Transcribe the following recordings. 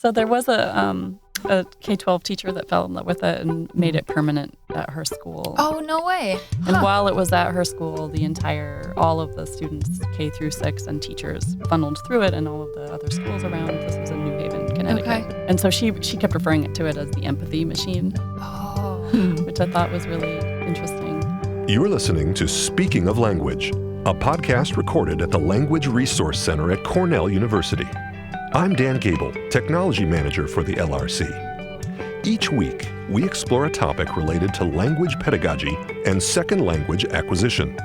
So there was a K-12 teacher that fell in love with it and made it permanent at her school. Oh, no way. And while it was at her school, all of the students, K through 6 and teachers funneled through it, and all of the other schools around. This was in New Haven, Connecticut. Okay. And so she kept referring to it as the empathy machine, which I thought was really interesting. You're listening to Speaking of Language, a podcast recorded at the Language Resource Center at Cornell University. I'm Dan Gable, Technology Manager for the LRC. Each week, we explore a topic related to language pedagogy and second language acquisition.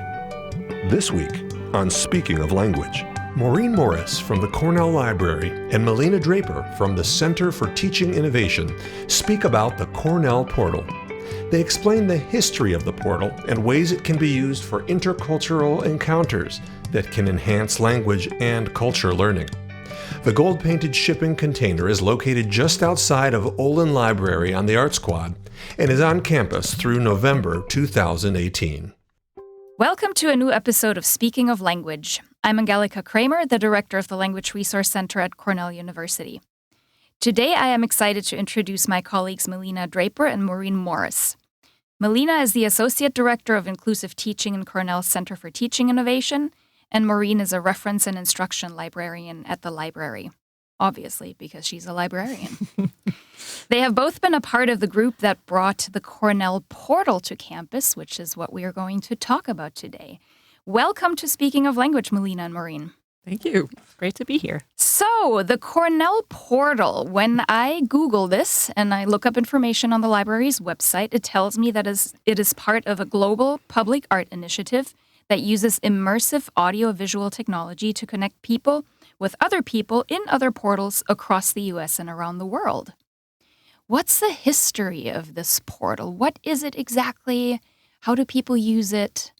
This week, on Speaking of Language, Maureen Morris from the Cornell Library and Melina Draper from the Center for Teaching Innovation speak about the Cornell Portal. They explain the history of the portal and ways it can be used for intercultural encounters that can enhance language and culture learning. The gold-painted shipping container is located just outside of Olin Library on the Art Squad and is on campus through November 2018. Welcome to a new episode of Speaking of Language. I'm Angelica Kramer, the director of the Language Resource Center at Cornell University. Today, I am excited to introduce my colleagues Melina Draper and Maureen Morris. Melina is the Associate Director of Inclusive Teaching in Cornell's Center for Teaching Innovation, and Maureen is a reference and instruction librarian at the library, obviously, because she's a librarian. They have both been a part of the group that brought the Cornell Portal to campus, which is what we are going to talk about today. Welcome to Speaking of Language, Melina and Maureen. Thank you. It's great to be here. So, the Cornell Portal, when I Google this and I look up information on the library's website, it tells me that it is part of a global public art initiative that uses immersive audio-visual technology to connect people with other people in other portals across the U.S. and around the world. What's the history of this portal? What is it exactly? How do people use it?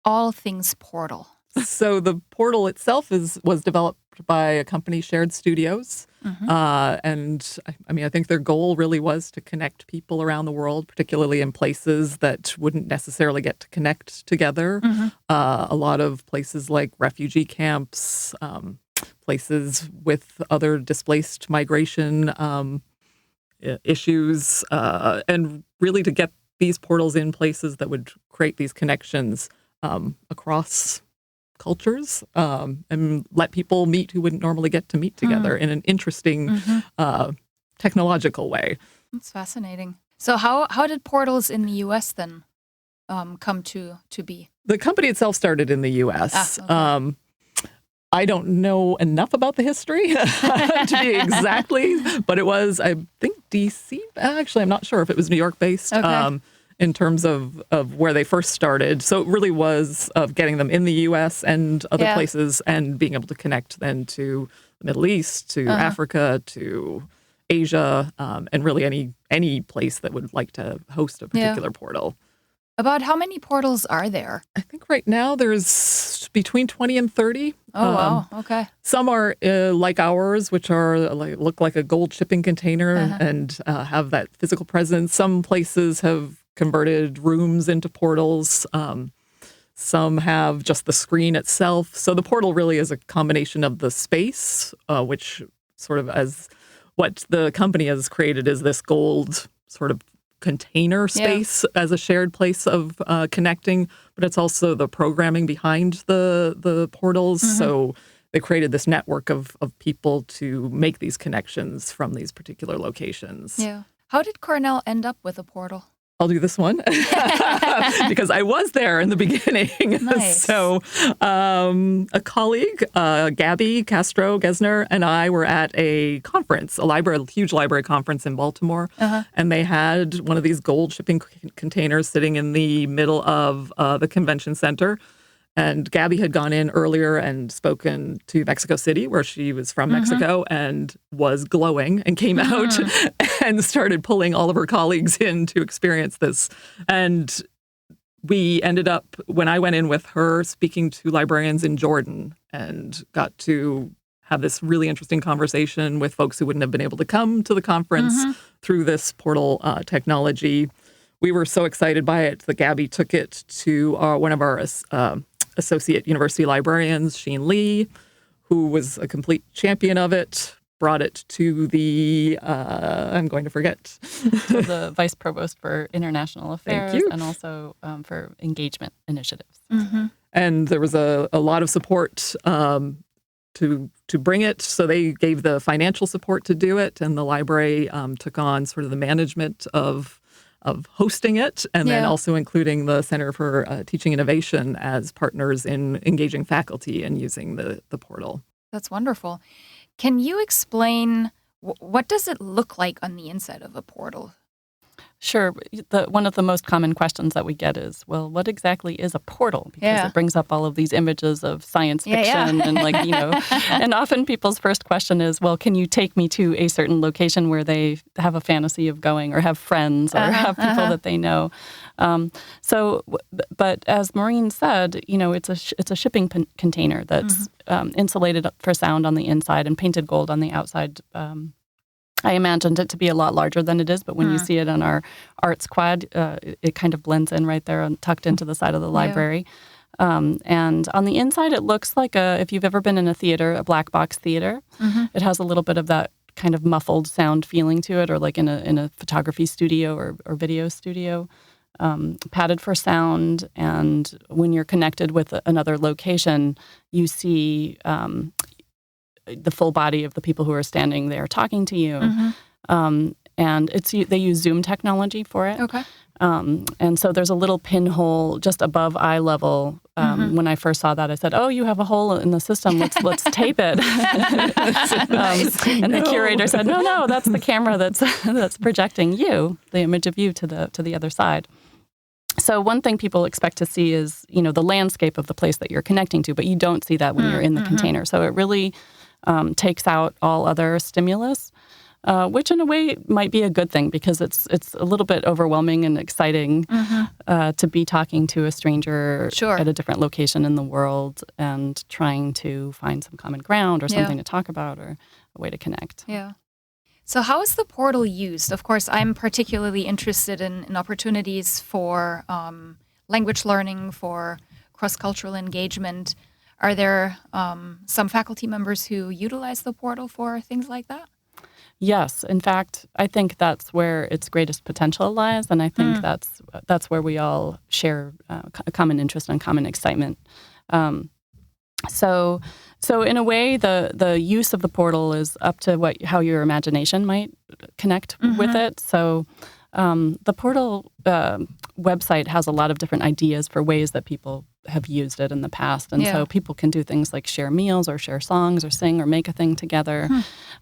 All things portal. So the portal itself was developed by a company, Shared Studios. And I think their goal really was to connect people around the world, particularly in places that wouldn't necessarily get to connect together. A lot of places like refugee camps, places with other displaced migration issues, and really to get these portals in places that would create these connections across cultures and let people meet who wouldn't normally get to meet together in an interesting technological way. That's fascinating. So how did portals in the U.S. then come to be? The company itself started in the U.S. Okay. I don't know enough about the history to be exactly, but it was, I think, D.C. Actually, I'm not sure if it was New York based. Okay. In terms of where they first started. So it really was of getting them in the U.S. and other places and being able to connect then to the Middle East, to Africa, to Asia, and really any place that would like to host a particular portal. About how many portals are there? I think right now there's between 20 and 30. Oh, wow. Okay. Some are like ours, which are look like a gold shipping container and have that physical presence. Some places have converted rooms into portals. Some have just the screen itself. So the portal really is a combination of the space, which sort of as what the company has created is this gold sort of container space as a shared place of connecting, but it's also the programming behind the portals. So they created this network of people to make these connections from these particular locations. Yeah. How did Cornell end up with a portal? I'll do this one because I was there in the beginning. Nice. So a colleague, Gabby Castro-Gesner, and I were at a conference, a huge library conference in Baltimore. And they had one of these gold shipping containers sitting in the middle of the convention center. And Gabby had gone in earlier and spoken to Mexico City, where she was from Mexico, and was glowing and came out and started pulling all of her colleagues in to experience this. And we ended up, when I went in with her, speaking to librarians in Jordan and got to have this really interesting conversation with folks who wouldn't have been able to come to the conference through this portal technology. We were so excited by it that Gabby took it to one of our associate university librarians, Sheen Lee, who was a complete champion of it, brought it to the, I'm going to forget. To the Vice Provost for International Affairs you. and also for engagement initiatives. Mm-hmm. And there was a lot of support to bring it. So they gave the financial support to do it, and the library took on sort of the management of hosting it, and then also including the Center for Teaching Innovation as partners in engaging faculty and using the portal. That's wonderful. Can you explain what does it look like on the inside of a portal? Sure. One of the most common questions that we get is, well, what exactly is a portal? Because it brings up all of these images of science fiction and and often people's first question is, well, can you take me to a certain location where they have a fantasy of going or have friends or have people that they know? But as Maureen said, it's a shipping container that's insulated for sound on the inside and painted gold on the outside. I imagined it to be a lot larger than it is, but when you see it on our arts quad, it kind of blends in right there and tucked into the side of the library. And on the inside, it looks like if you've ever been in a theater, a black box theater, it has a little bit of that kind of muffled sound feeling to it, or like in a photography studio or video studio, padded for sound. And when you're connected with another location, you see the full body of the people who are standing there talking to you. And they use Zoom technology for it. Okay. And so there's a little pinhole just above eye level. When I first saw that, I said, "Oh, you have a hole in the system. Let's tape it." And the curator said, "No, that's the camera that's projecting you, the image of you to the other side." So one thing people expect to see is, the landscape of the place that you're connecting to, but you don't see that when you're in the container. So it really takes out all other stimulus, which in a way might be a good thing because it's a little bit overwhelming and exciting to be talking to a stranger at a different location in the world and trying to find some common ground or something to talk about or a way to connect. Yeah. So how is the portal used? Of course, I'm particularly interested in opportunities for language learning, for cross-cultural engagement. Are there some faculty members who utilize the portal for things like that? Yes. In fact, I think that's where its greatest potential lies, and I think that's where we all share a common interest and common excitement. So in a way, the use of the portal is up to how your imagination might connect with it. So the portal website has a lot of different ideas for ways that people have used it in the past. And so people can do things like share meals or share songs or sing or make a thing together.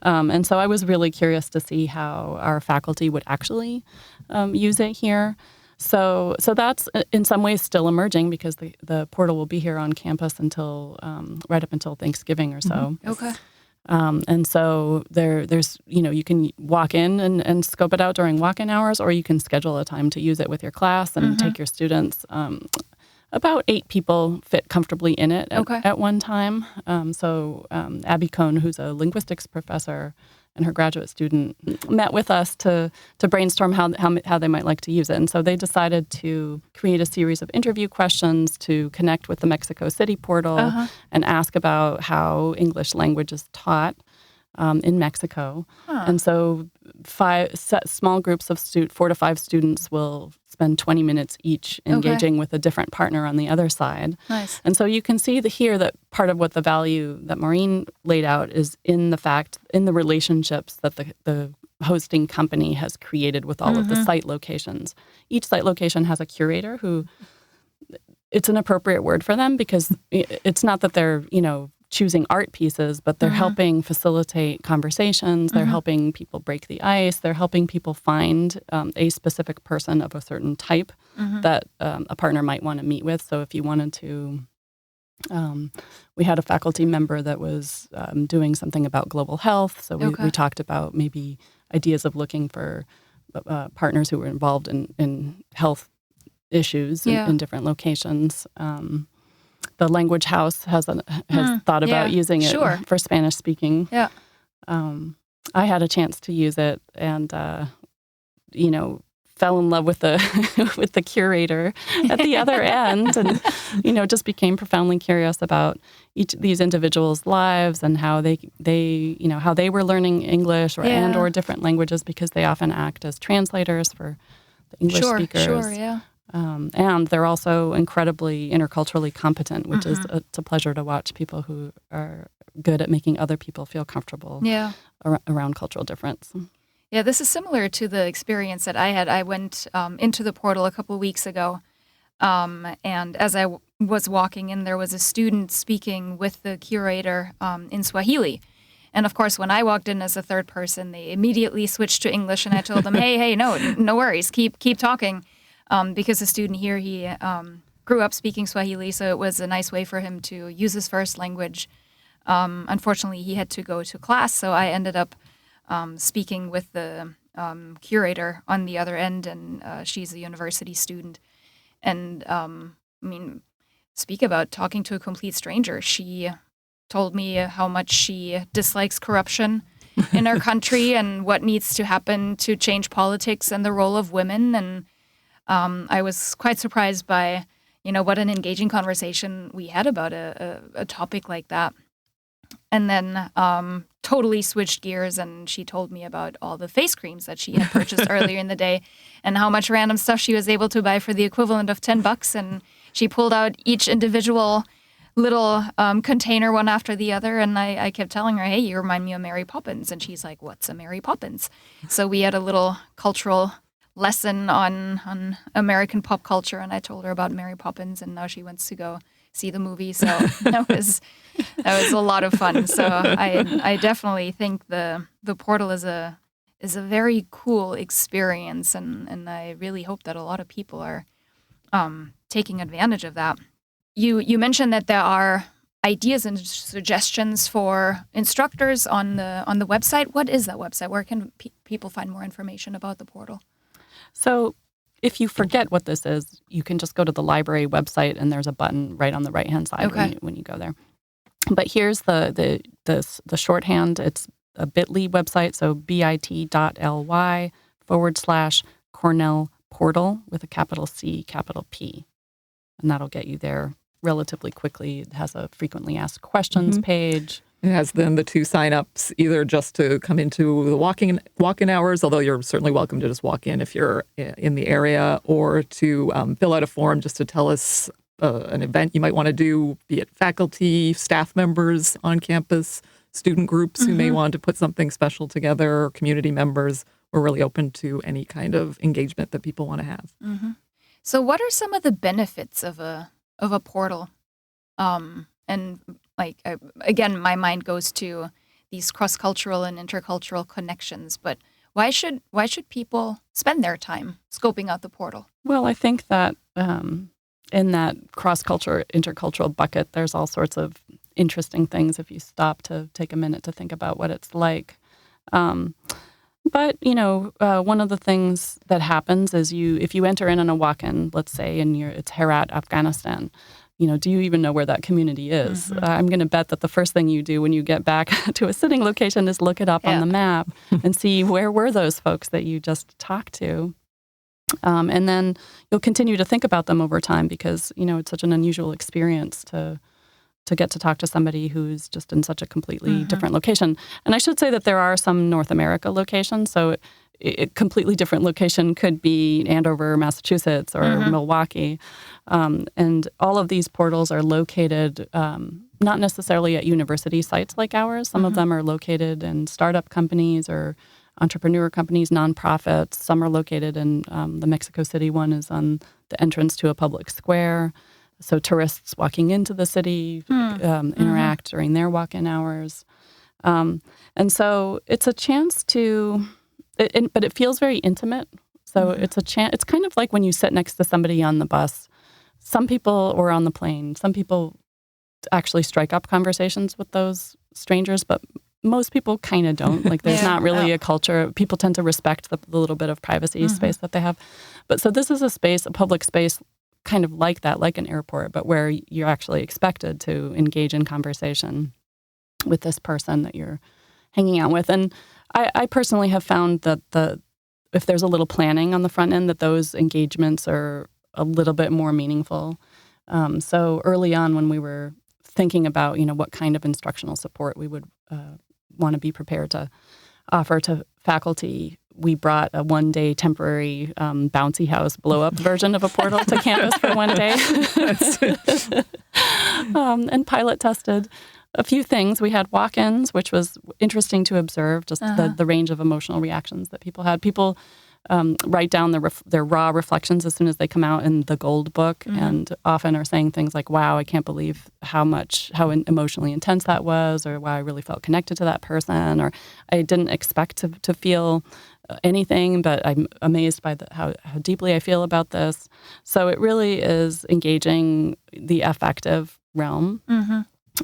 And so I was really curious to see how our faculty would actually use it here. So that's in some ways still emerging because the portal will be here on campus until right up until Thanksgiving or so. Okay. And so there's, you can walk in and scope it out during walk-in hours, or you can schedule a time to use it with your class and take your students. About 8 people fit comfortably in it at one time. So Abby Cohn, who's a linguistics professor, and her graduate student met with us to brainstorm how they might like to use it. And so they decided to create a series of interview questions to connect with the Mexico City portal and ask about how English language is taught in Mexico. And so small groups of 4 to 5 students will spend 20 minutes each engaging with a different partner on the other side. Nice. And so you can see here that part of what the value that Maureen laid out is in the relationships that the hosting company has created with all of the site locations. Each site location has a curator who, it's an appropriate word for them because it's not that they're, choosing art pieces, but they're helping facilitate conversations. They're helping people break the ice. They're helping people find a specific person of a certain type that a partner might want to meet with. So if you wanted to, we had a faculty member that was doing something about global health. So we talked about maybe ideas of looking for partners who were involved in health issues in different locations. The Language House has thought about using it for Spanish speaking. I had a chance to use it and, fell in love with the with the curator at the other end, and just became profoundly curious about each of these individuals' lives and how how they were learning English or different languages, because they often act as translators for the English speakers. Sure, yeah. And they're also incredibly interculturally competent, which is it's a pleasure to watch people who are good at making other people feel comfortable around cultural difference. Yeah, this is similar to the experience that I had. I went into the portal a couple of weeks ago, and as I was walking in, there was a student speaking with the curator in Swahili. And of course, when I walked in as a third person, they immediately switched to English, and I told them, hey, no worries, keep talking. Because the student here, he grew up speaking Swahili, so it was a nice way for him to use his first language. Unfortunately, he had to go to class, so I ended up speaking with the curator on the other end, and she's a university student. And speak about talking to a complete stranger. She told me how much she dislikes corruption in our country and what needs to happen to change politics and the role of women. And I was quite surprised by, what an engaging conversation we had about a topic like that. And then totally switched gears, and she told me about all the face creams that she had purchased earlier in the day and how much random stuff she was able to buy for the equivalent of $10. And she pulled out each individual little container one after the other, and I kept telling her, hey, you remind me of Mary Poppins. And she's like, what's a Mary Poppins? So we had a little cultural lesson on American pop culture, and I told her about Mary Poppins, and now she wants to go see the movie. So that was a lot of fun. So I definitely think the portal is a very cool experience, and I really hope that a lot of people are taking advantage of that. You mentioned that there are ideas and suggestions for instructors on the website. What is that website? Where can people find more information about the portal? So if you forget what this is, you can just go to the library website, and there's a button right on the right-hand side when you go there. But here's the shorthand. It's a bit.ly website, so bit.ly/Cornell portal with a capital C, capital P. And that'll get you there relatively quickly. It has a frequently asked questions page. It has then the two sign-ups, either just to come into the walk-in hours, although you're certainly welcome to just walk in if you're in the area, or to fill out a form just to tell us an event you might want to do, be it faculty, staff members on campus, student groups who may want to put something special together, or community members. We're really open to any kind of engagement that people want to have. So what are some of the benefits of a portal? And again, my mind goes to these cross-cultural and intercultural connections, but why should people spend their time scoping out the portal? Well, I think that in that cross-cultural, intercultural bucket, there's all sorts of interesting things if you stop to take a minute to think about what it's like. But, one of the things that happens is if you enter in on a walk-in, let's say, and it's Herat, Afghanistan, do you even know where that community is? I'm going to bet that the first thing you do when you get back to a sitting location is look it up on the map and see where were those folks that you just talked to. And then you'll continue to think about them over time because, it's such an unusual experience to get to talk to somebody who's just in such a completely different location. And I should say that there are some North America locations. So a completely different location could be Andover, Massachusetts, or Milwaukee. And all of these portals are located not necessarily at university sites like ours. Some of them are located in startup companies or entrepreneur companies, nonprofits. Some are located in the Mexico City one is on the entrance to a public square. So tourists walking into the city interact during their walk-in hours. And so it's a chance to, but it feels very intimate. So it's a chance. It's kind of like when you sit next to somebody on the bus. Some people, or on the plane, some people actually strike up conversations with those strangers, but most people kind of don't. Like there's not really a culture. People tend to respect the little bit of privacy space that they have. But so this is a space, a public space, kind of like that, like an airport, but where you're actually expected to engage in conversation with this person that you're hanging out with. And I personally have found that if there's a little planning on the front end, that those engagements are a little bit more meaningful. So early on when we were thinking about, what kind of instructional support we would want to be prepared to offer to faculty, we brought a one-day temporary bouncy house blow-up version of a portal to campus for one day. And pilot tested a few things. We had walk-ins, which was interesting to observe, just the range of emotional reactions that people had. People write down their raw reflections as soon as they come out in the gold book, and often are saying things like, wow, I can't believe how emotionally intense that was, or wow, I really felt connected to that person, or I didn't expect to feel anything, but I'm amazed by how deeply I feel about this. So it really is engaging the affective realm.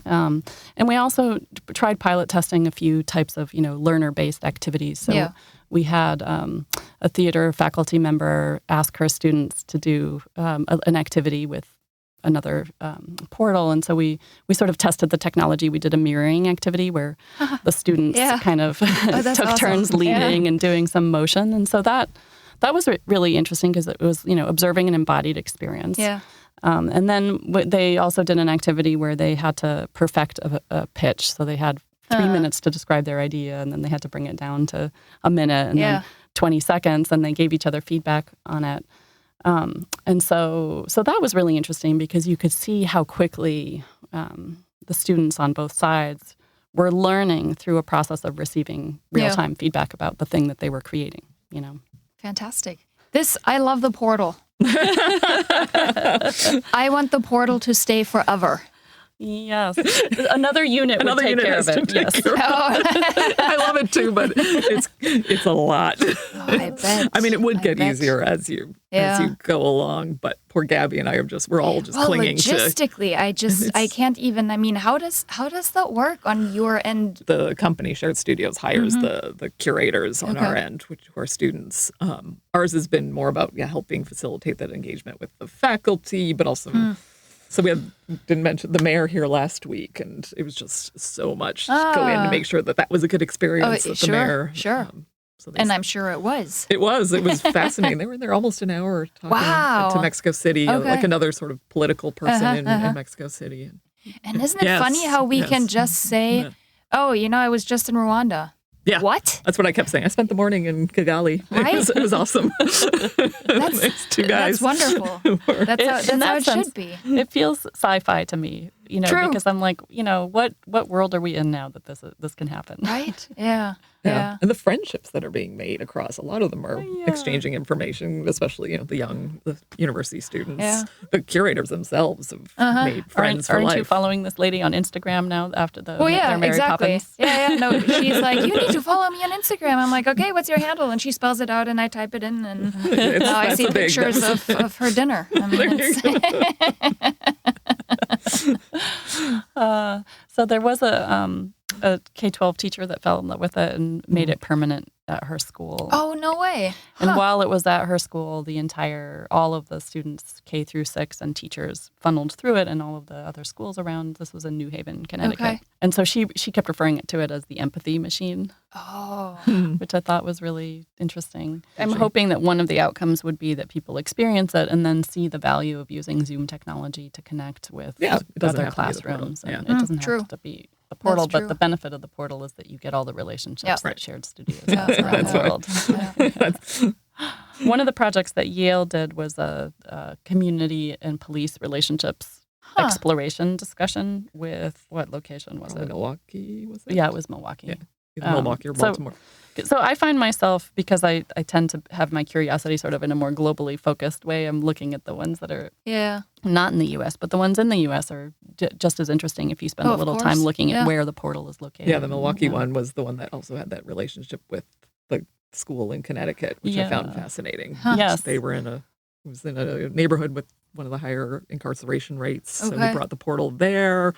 And we also tried pilot testing a few types of, learner-based activities. So we had a theater faculty member ask her students to do an activity with another portal. And so we sort of tested the technology. We did a mirroring activity where the students kind of took turns leading and doing some motion. And so that was really interesting because it was, observing an embodied experience. Yeah. And then they also did an activity where they had to perfect a pitch. So they had 3 minutes to describe their idea, and then they had to bring it down to a minute and then 20 seconds, and they gave each other feedback on it. And so that was really interesting because you could see how quickly the students on both sides were learning through a process of receiving real-time feedback about the thing that they were creating, Fantastic. I love the portal. I want the portal to stay forever. Yes. Another unit would take care of it. Yes. I love it too, but it's a lot. Oh, I bet. I mean, it would get easier as you go along, but poor Gabby and I we're all just clinging logistically, I can't even, how does that work on your end? The company, Shared Studios, hires the curators on our end, which are students. Ours has been more about helping facilitate that engagement with the faculty, but also so we didn't mention the mayor here last week, and it was just so much to go in to make sure that was a good experience with the mayor. Sure. And I'm sure it was. It was fascinating. They were there almost an hour talking to Mexico City, like another sort of political person in Mexico City. And isn't it funny how we can just say, oh, I was just in Rwanda. Yeah. What? That's what I kept saying. I spent the morning in Kigali. Right? It was awesome. That's two guys. That's wonderful. That's how it should be. It feels sci-fi to me, True. Because I'm like, what world are we in now that this can happen? Right? Yeah. And the friendships that are being made across, a lot of them are exchanging information, especially, the university students. Yeah. The curators themselves have made friends for life. Aren't you following this lady on Instagram now after their Mary exactly. Poppins? Yeah. No, she's like, you need to follow me on Instagram. I'm like, okay, what's your handle? And she spells it out and I type it in and now I see pictures of her dinner. So there was a K-12 teacher that fell in love with it and made it permanent at her school. Oh, no way. And while it was at her school, all of the students, K through 6 and teachers funneled through it, and all of the other schools around. This was in New Haven, Connecticut. Okay. And so she kept referring to it as the empathy machine. Oh. Which I thought was really interesting. I'm hoping that one of the outcomes would be that people experience it and then see the value of using Zoom technology to connect with other classrooms. And it doesn't have to be the portal, but the benefit of the portal is that you get all the relationships that Shared Studios has around the world. One of the projects that Yale did was a community and police relationships exploration discussion with, what location was it? Milwaukee, was it? Yeah, it was Milwaukee. Yeah. Milwaukee or Baltimore. So I find myself, because I tend to have my curiosity sort of in a more globally focused way, I'm looking at the ones that are not in the U.S., but the ones in the U.S. are just as interesting if you spend a little time looking at where the portal is located. Yeah, the Milwaukee one was the one that also had that relationship with the school in Connecticut, which I found fascinating. Yes. They were it was in a neighborhood with one of the higher incarceration rates, so we brought the portal there.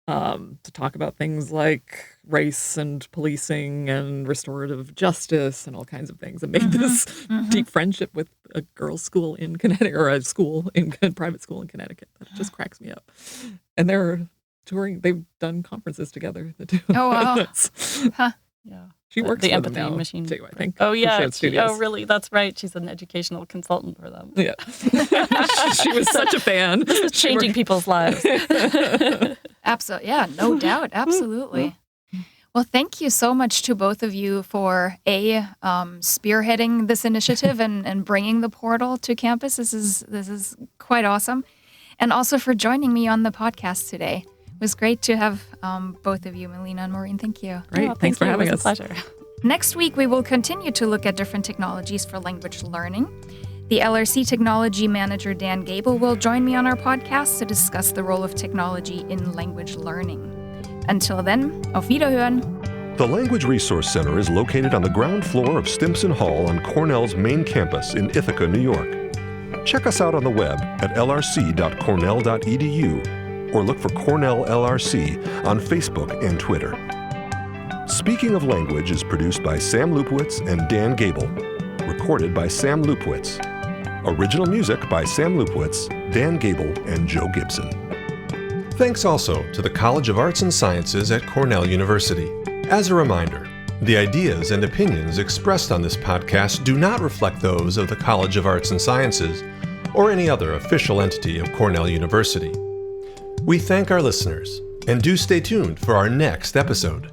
To talk about things like race and policing and restorative justice and all kinds of things, and made this deep friendship with a girls' school in Connecticut, or a private school in Connecticut. That just cracks me up. And they're touring; they've done conferences together. The two. Oh wow! Yeah. She works the for them empathy now, machine too, I think. Oh, for yeah. Shared Studios. Really? That's right. She's an educational consultant for them. Yeah. She was such a fan. This is changing people's lives. Absolutely. Yeah, no doubt. Absolutely. Well, thank you so much to both of you for spearheading this initiative and bringing the portal to campus. This is quite awesome. And also for joining me on the podcast today. It was great to have both of you, Melina and Maureen. Thank you. Great. Thanks for having us. It was a pleasure. Next week, we will continue to look at different technologies for language learning. The LRC Technology Manager, Dan Gable, will join me on our podcast to discuss the role of technology in language learning. Until then, auf Wiederhören! The Language Resource Center is located on the ground floor of Stimson Hall on Cornell's main campus in Ithaca, New York. Check us out on the web at lrc.cornell.edu or look for Cornell LRC on Facebook and Twitter. Speaking of Language is produced by Sam Lupowitz and Dan Gable. Recorded by Sam Lupowitz. Original music by Sam Lupowitz, Dan Gable, and Joe Gibson. Thanks also to the College of Arts and Sciences at Cornell University. As a reminder, the ideas and opinions expressed on this podcast do not reflect those of the College of Arts and Sciences or any other official entity of Cornell University. We thank our listeners, and do stay tuned for our next episode.